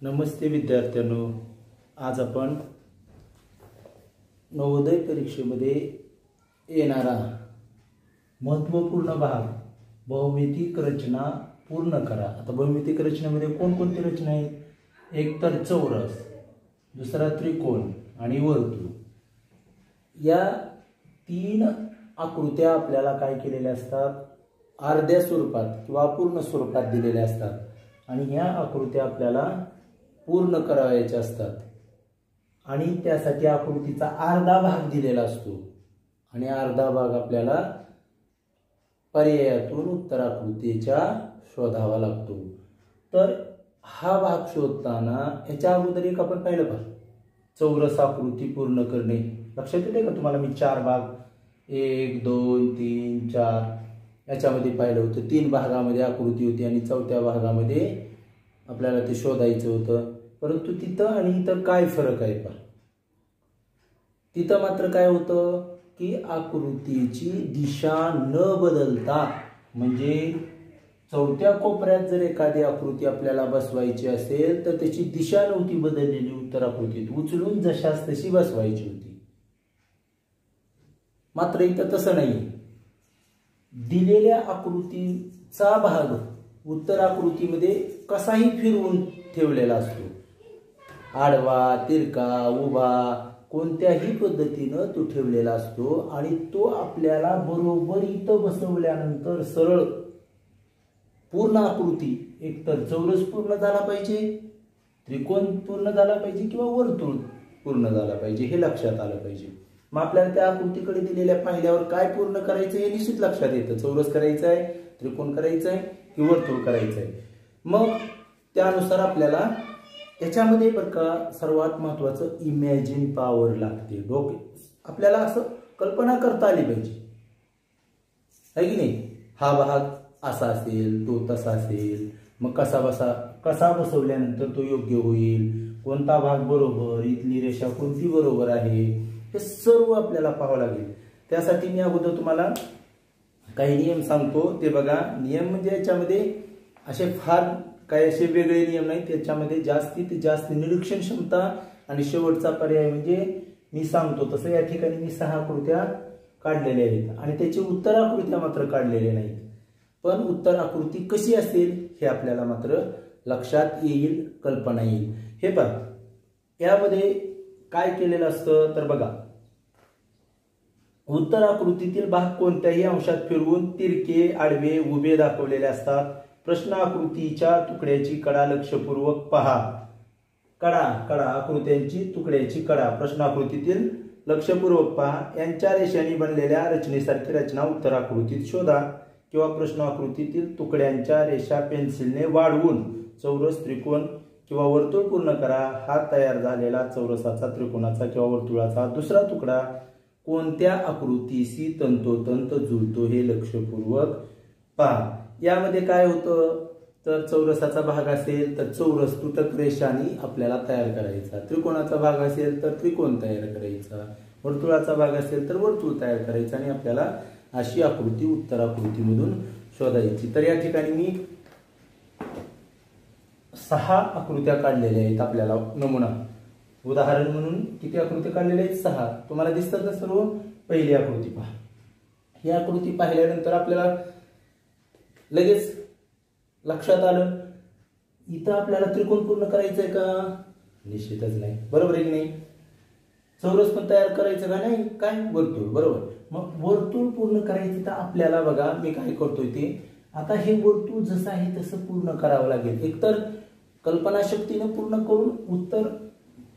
नमस्ते विद्यार्थ्यांनो, आज आपण नवोदय परीक्षेमध्ये येणारा महत्त्वपूर्ण भाग बहुमितिक रचना पूर्ण करा। आता बहुमितिक रचनेमध्ये कोणकोणती रचना आहेत? एक तर चौरस, दुसरा त्रिकोण आणि वर्तुळ। या तीन आकृत्या आपल्याला काय केलेल्या असतात? अर्ध्या स्वरूपात किंवा अपूर्ण स्वरूपात दिलेल्या असतात आणि ह्या आकृत्या आपल्याला पूर्ण करायचे असतात आणि त्यासाठी आकृतीचा अर्धा भाग दिलेला असतो आणि अर्धा भाग आपल्याला पर्यायातून उत्तर आकृतीच्या शोधावा लागतो। तर हा भाग शोधताना याच्या अगोदर एक आपण पाहिलं पाहिजे, चौरस आकृती पूर्ण करणे। लक्षात येते का तुम्हाला? मी चार भाग 1 2 3 4 याच्यामध्ये पाहिलं होतं। तीन भागामध्ये आकृती होती आणि चौथ्या भागामध्ये आपल्याला ते शोधायचं होतं। परंतु तिथं आणि इथं काय फरक आहे पहा? तिथं मात्र काय होतं की आकृतीची दिशा न बदलता, म्हणजे चौथ्या कोपऱ्यात जर एखादी आकृती आपल्याला बसवायची असेल तर त्याची दिशा नव्हती बदललेली, उत्तर आकृतीत उचलून जशास तशी बसवायची होती। मात्र इथं तसं नाही। दिलेल्या आकृतीचा भाग उत्तर आकृतीमध्ये कसाही फिरवून ठेवलेला असतो, आडवा, तिरका, उभा, कोणत्याही पद्धतीनं तो ठेवलेला असतो आणि तो आपल्याला बरोबर इथं बसवल्यानंतर सरळ पूर्ण आकृती, एक तर चौरस पूर्ण झाला पाहिजे, त्रिकोण पूर्ण झाला पाहिजे किंवा वर्तुळ पूर्ण झाला पाहिजे, हे लक्षात आलं पाहिजे। मग आपल्याला त्या आकृतीकडे दिलेल्या पाहिल्यावर काय पूर्ण करायचं हे निश्चित लक्षात येतं। चौरस करायचं आहे, त्रिकोण करायचं आहे की वर्तुळ करायचं आहे। मग त्यानुसार आपल्याला याच्यामध्ये बरं का सर्वात महत्त्वाचं इमॅजिन पॉवर लागते। डोके आपल्याला असं कल्पना करता आली पाहिजे, आहे की नाही? हा भाग असा असेल, तो तसा असेल, मग कसा बसवल्यानंतर तो योग्य होईल, कोणता भाग बरोबर, इथली रेषा कोणती बरोबर आहे, हे सर्व आपल्याला पाहावं लागेल। त्यासाठी मी अगोदर तुम्हाला काही नियम सांगतो, ते बघा। नियम म्हणजे याच्यामध्ये असे फार काही असे वेगळे नियम नाहीत, त्याच्यामध्ये जास्तीत जास्त निरीक्षण क्षमता आणि शेवटचा पर्याय म्हणजे मी सांगतो तसं। या ठिकाणी मी 6 आकृत्या काढलेल्या आहेत आणि त्याची उत्तर आकृत्या मात्र काढलेल्या नाहीत, पण उत्तर आकृती कशी असेल हे आपल्याला मात्र लक्षात येईल, कल्पना येईल। हे पहा, यामध्ये काय केलेलं असतं तर बघा, उत्तर आकृतीतील भाग कोणत्याही अंशात फिरवून तिरके, आडवे, उभे दाखवलेले असतात। प्रश्न आकृतीच्या तुकड्याची कडा लक्षपूर्वक पहा। कडा आकृत्यांची तुकड्याची कडा प्रश्न आकृतीतील लक्षपूर्वक पहा। यांच्या रेषांनी बनलेल्या रचनेसारखी रचना उत्तर आकृतीत शोधा किंवा प्रश्न आकृतीतील तुकड्यांच्या रेषा पेन्सिलने वाढवून चौरस, त्रिकोण किंवा वर्तुळ पूर्ण करा। हा तयार झालेला चौरसाचा, त्रिकोणाचा किंवा वर्तुळाचा दुसरा तुकडा कोणत्या आकृतीशी तंतोतंत जुळतो हे लक्षपूर्वक पहा। यामध्ये काय होतं तर चौरसाचा भाग असेल तर चौरस तुटक रेषांनी आपल्याला तयार करायचा, त्रिकोणाचा भाग असेल तर त्रिकोण तयार करायचा, वर्तुळाचा भाग असेल तर वर्तुळ तयार करायचा आणि आपल्याला अशी आकृती उत्तर आकृतीमधून शोधायची। तर या ठिकाणी मी 6 आकृत्या काढलेल्या आहेत आपल्याला नमुना उदाहरण म्हणून। किती आकृत्या काढलेल्या आहेत? 6। तुम्हाला दिसतात ना सर्व? पहिली आकृती पहा। ही आकृती पाहिल्यानंतर आपल्याला लगेच लक्षात आलं इथं आपल्याला त्रिकोण पूर्ण करायचंय का? निश्चितच नाही, बरोबर आहे की नाही? चौरस पण तयार करायचं का? नाही, काय वर्तुळ, बरोबर। मग वर्तुळ पूर्ण करायचं तर आपल्याला बघा मी काय करतोय ते, आता हे वर्तुळ जसं आहे तसं पूर्ण करावं लागेल। एकतर कल्पनाशक्तीनं पूर्ण करून उत्तर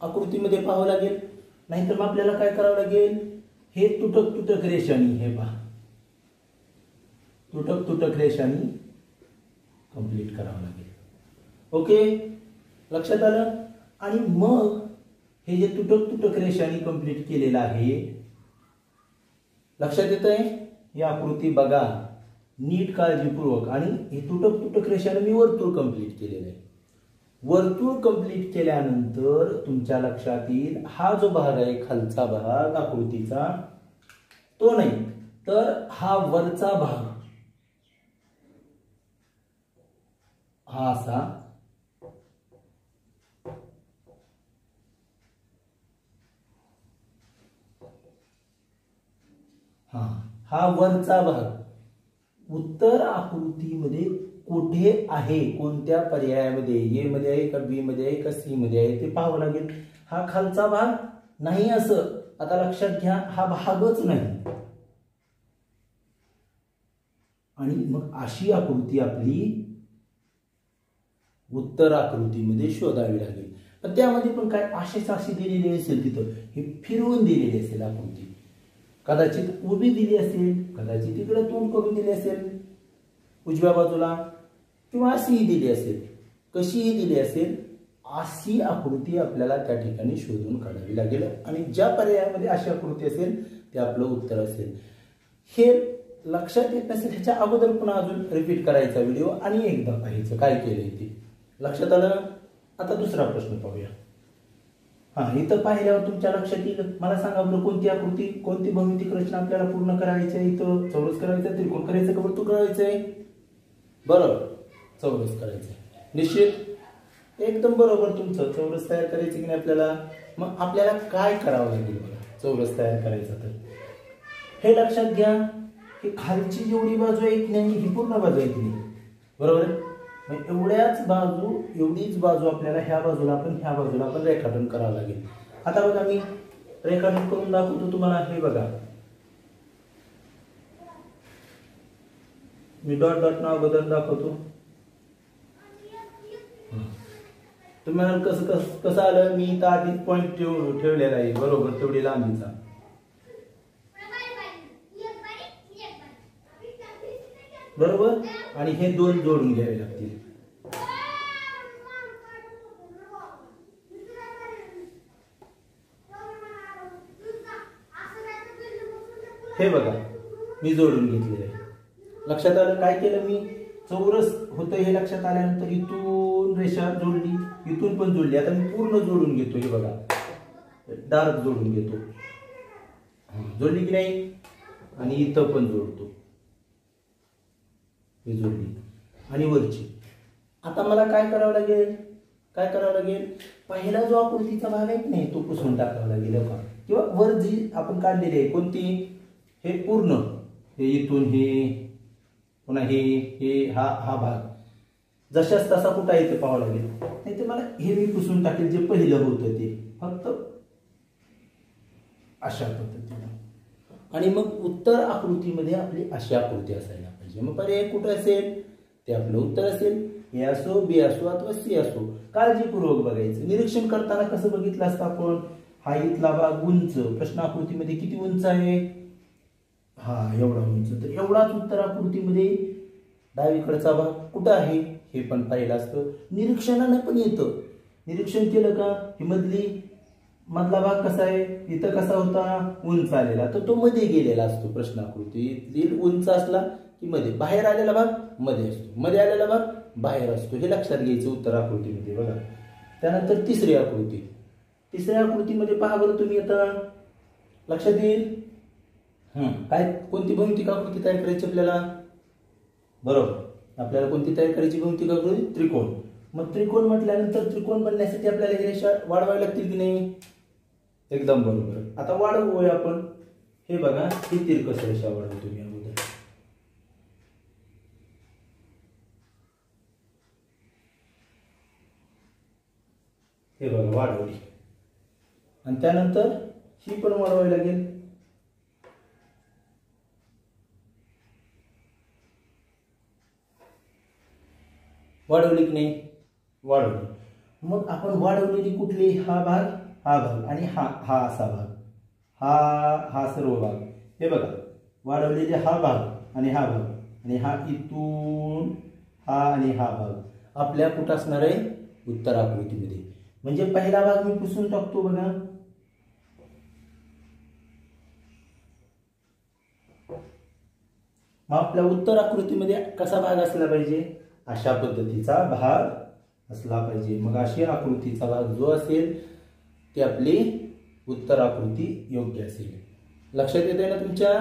आकृतीमध्ये पाहावं लागेल, नाहीतर मग आपल्याला काय करावं लागेल, हे तुटक रेषांनी, हे पहा तुटक रेषांनी कंप्लीट करावं लागेल। ओके, लक्षात आलं? आणि मग हे जे तुटक रेषांनी कंप्लीट केलेलं आहे, लक्षात येत आहे? ही आकृती बघा नीट काळजीपूर्वक, आणि हे तुटक रेषाने मी वर्तुळ कंप्लीट केलेलं आहे। वर्तुळ कंप्लीट केल्यानंतर तुमच्या लक्षात येईल हा जो भाग आहे खालचा भाग आकृतीचा तो नाही, तर हा वरचा भाग, हा असा हा वरचा भाग उत्तर आकृतीमध्ये कुठे आहे, कोणत्या पर्यायामध्ये, ए मध्ये आहे का बी मध्ये आहे का सी मध्ये आहे ते पाहावं लागेल. हा खालचा भाग नाही असं आता लक्षात घ्या, हा भागच नाही. आणि मग अशी आकृती आपली उत्तर आकृतीमध्ये शोधावी लागेल. पण त्यामध्ये पण काय अशी दिलेली असेल, तिथं हे फिरवून दिलेली असेल आकृती, कदाचित उभी दिली असेल, कदाचित तिकडे तोंड करून दिली असेल उजव्या बाजूला, किंवा अशीही दिली असेल. कशीही दिली असेल अशी आकृती आपल्याला त्या ठिकाणी शोधून काढावी लागेल. आणि ज्या पर्यायामध्ये अशी आकृती असेल ते आपलं उत्तर असेल. हे लक्षात येत नसेल ह्याच्या अगोदर पुन्हा अजून रिपीट करायचा व्हिडिओ आणि एकदा पाहायचं काय केलंय ते. लक्षात आलं. आता दुसरा प्रश्न पाहूया. इथं पाहिल्यावर तुमच्या लक्षात येईल. मला सांगा बरं, कोणती आकृती, कोणती भौमितिक रचना आपल्याला पूर्ण करायची आहे. इथं चौरस करायचं, त्रिकोण करायचं का वर्तुळ करायचंय? बरोबर, चौरस करायचंय. निश्चित एकदम बरोबर तुमचं. चौरस तयार करायचं की नाही आपल्याला. मग आपल्याला काय करावं लागेल बघा चौरस तयार करायचा तर. हे लक्षात घ्या, ही खालची जेवढी बाजू आहे की नाही ही पूर्ण बाजू आहे की नाही, बरोबर आहे. एवढीच बाजू आपल्याला ह्या बाजूला पण रेखाटन करावं लागेल. आता बघा मी रेखाटन करून दाखवतो तुम्हाला. हे बघा मी डॉट डॉट नाव बदल दाखवतो. तुम्हाला कसं आलं, मी इथं आधीच पॉईंट ठेवलेला आहे बरोबर तेवढी लांबीचा. बरोबर. आणि हे दोन जोडून घ्यावे लागतील. हे बघा मी जोडून घेतलेलं आहे. लक्षात आलं. काय केलं मी, चौरस होतं हे लक्षात आल्यानंतर इथून रेषा जोडली, इथून पण जोडली. आता मी पूर्ण जोडून घेतो. हे बघा डार्क जोडून घेतो. जोडली की नाही. आणि इथं पण जोडतो. हे जोडली आणि वरची. आता मला काय करावं लागेल, पहिला जो आकृतीचा भाग आहे की नाही तो पुसून टाकावा लागेल का. किंवा वर जी आपण काढलेली आहे कोणती, हे पूर्ण, हे इथून हे पुन्हा हे हा भाग जशाच तसा कुठं आहे ते पाहावं लागेल. नाही तर मला हे मी पुसून टाकेल जे पहिलं होतं ते फक्त अशा पद्धतीने. आणि मग उत्तर आकृतीमध्ये आपली अशी आकृती असायला पाहिजे. मग पर्याय कुठं असेल ते आपलं उत्तर असेल. ए असो, बी असो अथवा सी असो. काळजीपूर्वक बघायचं. निरीक्षण करताना कसं बघितलं असतं आपण, हा इथला भाग उंच, प्रश्न आकृतीमध्ये किती उंच आहे, एवढा उंच. तर एवढाच उत्तर आकृतीमध्ये डावीकडचा भाग कुठं आहे हे पण पाहिलं असतं. निरीक्षणाने पण येतं. निरीक्षण केलं का, ही मधला भाग कसा आहे, इथं कसा होता उंच आलेला, तर तो मध्ये गेलेला असतो. प्रश्न आकृती उंच असला की मध्ये, बाहेर आलेला भाग मध्ये असतो, मध्ये आलेला भाग बाहेर असतो. हे लक्षात घ्यायचं उत्तर आकृतीमध्ये. बघा त्यानंतर तिसरी आकृती. तिसऱ्या आकृतीमध्ये पहा बरं तुम्ही, आता लक्षात येईल काय, कोणती भौमितिक आकृती तयार करायची आपल्याला. बरोबर, आपल्याला कोणती तयार करायची भौमितिक आकृती, त्रिकोण. मग त्रिकोण म्हटल्यानंतर त्रिकोण बनण्यासाठी आपल्याला ही रेषा वाढवावी लागतील की नाही. एकदम बरोबर. आता वाढवूया आपण. हे बघा ही तिरकस रेषा वाढवू तुम्ही अगोदर. हे बघा वाढवली. आणि त्यानंतर ही पण वाढवावी लागेल. वाढवली की नाही, वाढवली. मग आपण वाढवलेली कुठली, हा भाग आणि हा असा भाग, हा सर्व भाग. हे बघा वाढवलेले हा भाग आणि हा इथून हा आणि हा भाग आपल्या कुठं असणार आहे, उत्तर आकृतीमध्ये. म्हणजे पहिला भाग मी पुसून टाकतो बघा. मग आपल्या उत्तर आकृतीमध्ये कसा भाग असला पाहिजे, अशा पद्धतीचा भाग असला पाहिजे. मग अशी आकृतीचा भाग जो असेल ती आपली उत्तर आकृती योग्य असेल. लक्षात येते ना तुमच्या.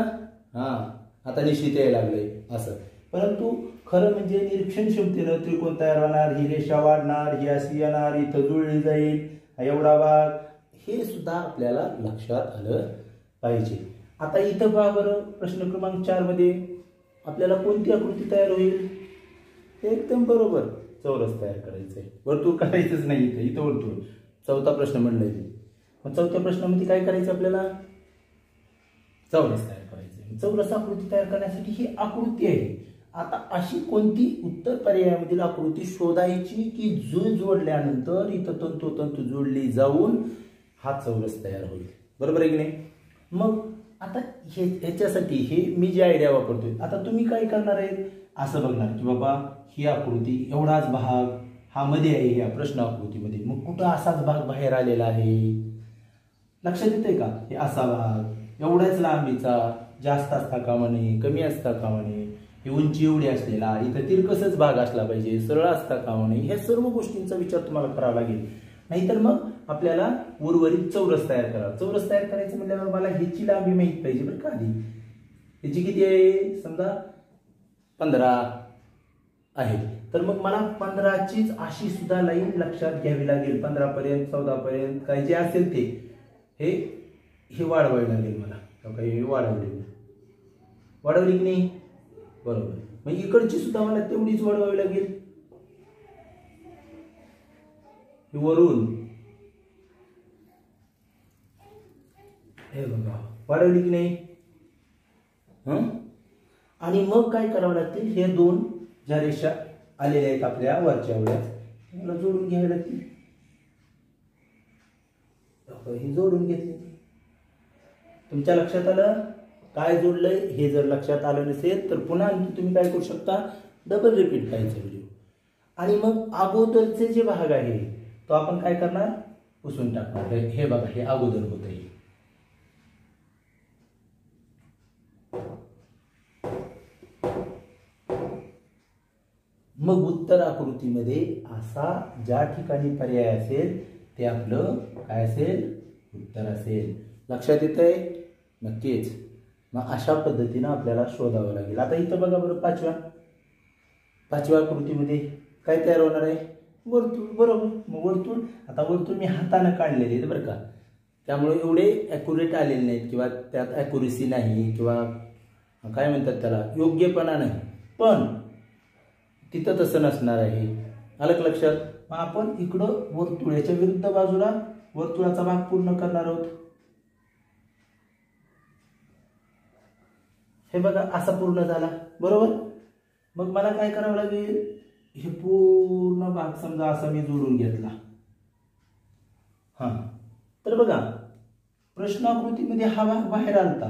आता निश्चित यायला लागले असं. परंतु खरं म्हणजे निरीक्षण क्षमतेनं त्रिकोण तयार होणार, ही रेषा वाढणार, ही अशी येणार, इथं जुळली जाईल, एवढा भाग, हे सुद्धा आपल्याला लक्षात आलं पाहिजे. आता इथं पहा बरं, प्रश्न क्रमांक 4 मध्ये आपल्याला कोणती आकृती तयार होईल? एकदम बरोबर, चौरस तयार करायचंय. वर्तुळ करायचंच नाही, इथं वर्तुळ. चौथा प्रश्न म्हणलाय ते. मग चौथ्या प्रश्नामध्ये काय करायचं आपल्याला? चौरस तयार करायचं. चौरस आकृती तयार करण्यासाठी ही आकृती आहे. आता अशी कोणती उत्तर पर्यायामधील आकृती शोधायची की जो जोडल्यानंतर इथं तंतोतंत जोडली जाऊन हा चौरस तयार होईल. बरोबर आहे की नाही? मग आता ह्याच्यासाठी हे मी जी आयडिया वापरतोय, आता तुम्ही काय करणार आहे? असं बघणार की बाबा ही आकृती एवढाच भाग हा मध्ये आहे या प्रश्न आकृतीमध्ये, मग कुठं असाच भाग बाहेर आलेला आहे? लक्षात येतंय का? हे असा भाग एवढ्याच लांबीचा, जास्त असता कामा नये, कमी असता कामा नये, ही उंची एवढी असलेला, इथं तिरकसच भाग असला पाहिजे, सरळ असता कामा नये. ह्या सर्व गोष्टींचा विचार तुम्हाला करावा लागेल. नाहीतर मग आपल्याला उर्वरित चौरस तयार करावा. चौरस तयार करायचं म्हणल्यावर मला ह्याची लांबी माहित पाहिजे बरं का आधी. ह्याची किती आहे? समजा 15 आहे, तर मग मला 15चीच अशी सुद्धा लाईन लक्षात घ्यावी लागेल. 15 पर्यंत, 14 पर्यंत काय जे असेल ते हे वाढवायला लागेल मला. हे वाढवली की नाही? बरोबर. मग इकडची सुद्धा मला तेवढीच वाढवावी लागेल. वरून हे बघा, वाढवली की नाही? आणि मग काय करावं लागतील? हे दोन ज्या रेषा आलेल्या आहेत आपल्या वरच्या एवढ्या, मला जोडून घ्यावे लागतील. हे जोडून घेतले. तुमच्या लक्षात आलं काय जोडलंय? हे जर लक्षात आलं नसेल तर पुन्हा तुम्ही काय करू शकता? डबल रिपीट करायचं व्हिडिओ. आणि मग अगोदरचे जे भाग आहे तो आपण काय करणार? पुसून टाकणार. हे बघा, हे अगोदर होत आहे. मग उत्तर आकृतीमध्ये असा ज्या ठिकाणी पर्याय असेल ते आपलं काय असेल? उत्तर असेल. लक्षात येतंय? नक्कीच. मग अशा पद्धतीने आपल्याला शोधावं लागेल. आता इथं बघा बरं, पाचव्या आकृतीमध्ये काय तयार होणार आहे? वर्तुळ. बरोबर. मग वर्तुळ, आता वर्तुळ मी हाताने काढलेले आहेत बरं का, त्यामुळे एवढे ॲक्युरेट आलेले नाहीत किंवा त्यात ॲक्युरेसी नाही किंवा काय म्हणतात त्याला, योग्यपणा नाही. पण तिथं तसं नसणार आहे. आलं लक्षात? मग आपण इकडं वर्तुळाच्या विरुद्ध बाजूला वर्तुळाचा भाग पूर्ण करणार आहोत. हे बघा, असा पूर्ण झाला. बरोबर. मग मला काय करावं लागेल? हे पूर्ण भाग समजा असा मी जोडून घेतला. तर बघा, प्रश्न आकृतीमध्ये हा भाग बाहेर आलता,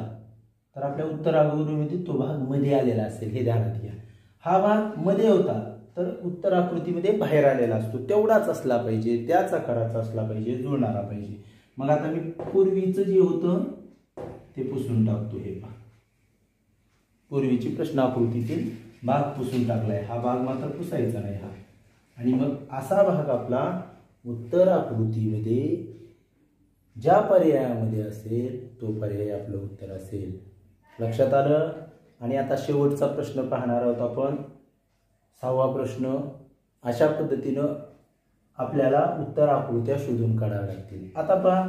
तर आपल्या उत्तर आकृतीमध्ये तो भाग मध्ये आलेला असेल. हे ध्यानात घ्या. हा भाग मध्ये होता तर उत्तर आकृतीमध्ये बाहेर आलेला असतो. तेवढाच असला पाहिजे, त्याच आकाराचा असला पाहिजे, जुळणारा पाहिजे. मग आता मी पूर्वीचं जे होतं ते पुसून टाकतो. हे पहा, पूर्वीची प्रश्न आकृतीतील भाग पुसून टाकलाय. हा भाग मात्र पुसायचा नाही हा. आणि मग असा भाग आपला उत्तर आकृतीमध्ये ज्या पर्यायामध्ये असेल तो पर्याय आपलं उत्तर असेल. लक्षात आलं? आणि आता शेवटचा प्रश्न पाहणार आहोत आपण, 6वा प्रश्न. अशा पद्धतीनं आपल्याला उत्तर आकृत्या शोधून काढाव्या लागतील. आता पहा,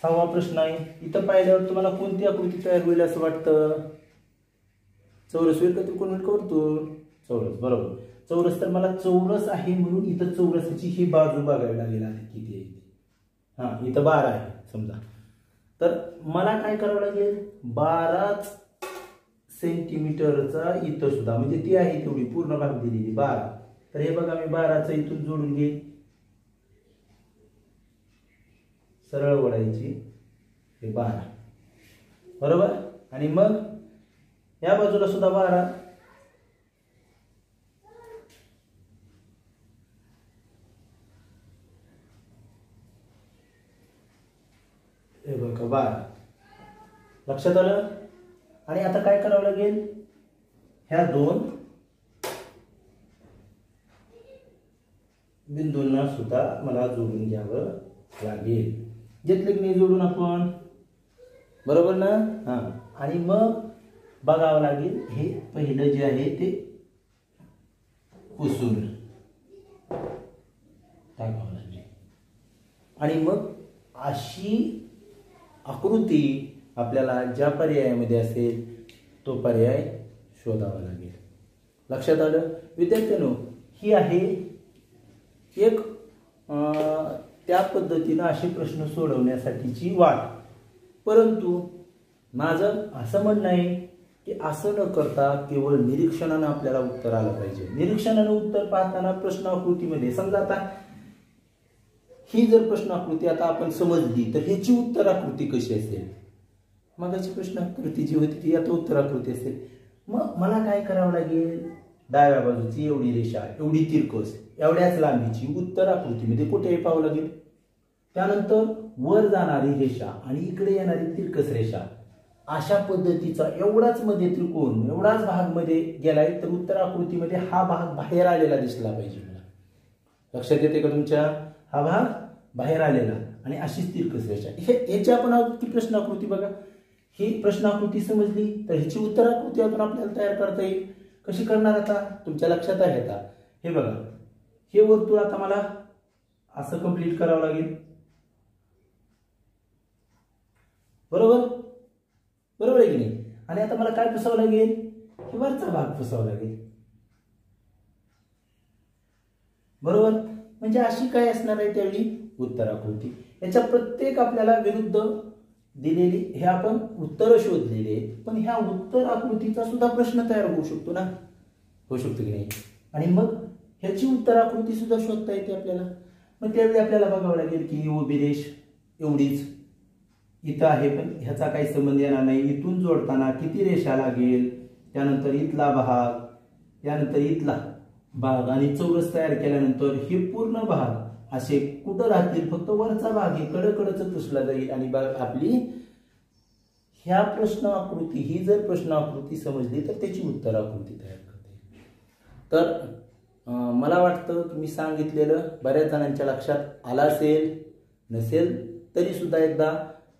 6वा प्रश्न आहे. इथं पाहिल्यावर तुम्हाला कोणती आकृती तयार होईल असं वाटतं? चौरस होईल का त्रिकोण होईल का वर्तुळ? चौरस. बरोबर. चौरस, तर मला चौरस आहे म्हणून इथं चौरसाची ही बाजू बघावी लागेल. आता किती आहे? इथं 12 आहे समजा. तर मला काय करावं लागेल? 12 सेंटीमीटरचा इथं सुद्धा, म्हणजे ती आहे तेवढी पूर्ण भाग दिलेली 12. तर हे बघा, मी 12चं इथून जोडून घेईन. सरळ ओढायची. हे 12. बरोबर. आणि मग या बाजूला सुद्धा 12. हे बघा 12. लक्षात आलं? आणि आता काय करावं लागेल? ह्या दोन बिंदूंना सुद्धा मला जोडून घ्यावं लागेल. घेतले की नाही जोडून आपण? बरोबर ना? आणि मग बघावं लागेल, हे पहिलं जे आहे ते पुसून टाकावं लागेल. आणि मग अशी आकृती आपल्याला ज्या पर्यायामध्ये असेल तो पर्याय शोधावा लागेल. लक्षात आलं विद्यार्थ्यांनो? ही आहे एक त्या पद्धतीनं असे प्रश्न सोडवण्यासाठीची वाट. परंतु माझं असं म्हणणं आहे की असं न करता केवळ निरीक्षणानं आपल्याला उत्तर आलं पाहिजे. निरीक्षणानं उत्तर पाहताना प्रश्न आकृतीमध्ये समजा आता ही जर प्रश्न आकृती आता आपण समजली तर ह्याची उत्तर आकृती कशी असेल? मगाची प्रश्न आकृती जी होती ती आता उत्तर आकृती असेल. मग मला काय करावं लागेल? डाव्या बाजूची एवढी रेषा, एवढी तिरकस, एवढ्याच लांबीची उत्तर आकृतीमध्ये कुठेही पाहावं लागेल. त्यानंतर वर जाणारी रेषा आणि इकडे येणारी तिरकस रेषा अशा पद्धतीचा एवढाच मध्ये त्रिकोण, एवढाच भाग मध्ये गेलाय तर उत्तर आकृतीमध्ये हा भाग बाहेर आलेला दिसला पाहिजे. मला लक्षात येते का तुमच्या? हा भाग बाहेर आलेला आणि अशीच तिरकस रेषा. ह्याची आपण प्रश्न आकृती बघा. ही प्रश्न आकृती समजली तर ह्याची उत्तर आकृती आपण आपल्याला तयार करता येईल. कशी करणार आता? तुमच्या लक्षात आहे आता? हे बघा, हे वर्तुळ आता मला असं कंप्लीट करावं लागेल. बरोबर बरोबर आहे की नाही? आणि आता मला काय पुसावं लागेल? हे वरचा भाग पुसावा लागेल. बरोबर? म्हणजे अशी काय असणार आहे त्यावेळी उत्तर आकृती. याच्या प्रत्येक आपल्याला विरुद्ध दिलेली हे आपण उत्तर शोधलेले, पण ह्या उत्तर आकृतीचा सुद्धा प्रश्न तयार होऊ शकतो ना? होऊ शकतो की नाही? आणि मग ह्याची उत्तर आकृती सुद्धा शोधता येते आपल्याला. मग त्यावेळी आपल्याला बघावं लागेल की उभी रेष एवढीच इथं आहे, पण ह्याचा काही संबंध येणार नाही. इथून जोडताना किती रेषा लागेल, त्यानंतर इथला भाग, त्यानंतर इथला भाग आणि चौरस तयार केल्यानंतर हे पूर्ण भाग असे कुठं राहतील? फक्त वरचा भाग हे कडकडच पुसला जाईल आणि आपली ह्या प्रश्न आकृती ही जर प्रश्न आकृती समजली तर त्याची उत्तर आकृती तयार करता येईल. तर मला वाटतं की मी सांगितलेलं बऱ्याच जणांच्या लक्षात आलं असेल. नसेल तरी सुद्धा एकदा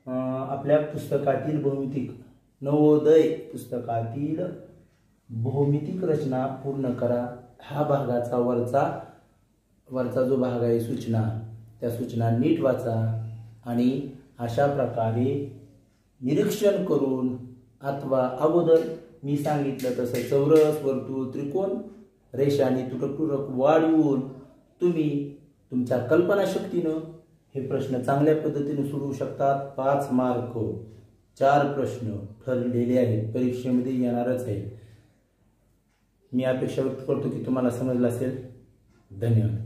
आपल्या पुस्तकातील भौमितिक नवोदय पुस्तकातील भौमितिक रचना पूर्ण करा. हा भागाचा वरचा जो भाग आहे सूचना, त्या सूचना नीट वाचा आणि अशा प्रकारे निरीक्षण करून अथवा अगोदर मी सांगितलं तसं चौरस, वर्तुळ, त्रिकोण, रेषा आणि तुटक तुटक वाढवून तुम्ही तुमच्या कल्पनाशक्तीनं हे प्रश्न चांगल्या पद्धतीने सोडवू शकतात. 5 मार्क 4 प्रश्न ठरलेले आहेत, परीक्षेमध्ये येणारच आहे. मी अपेक्षा व्यक्त करतो की तुम्हाला समजलं असेल. धन्यवाद.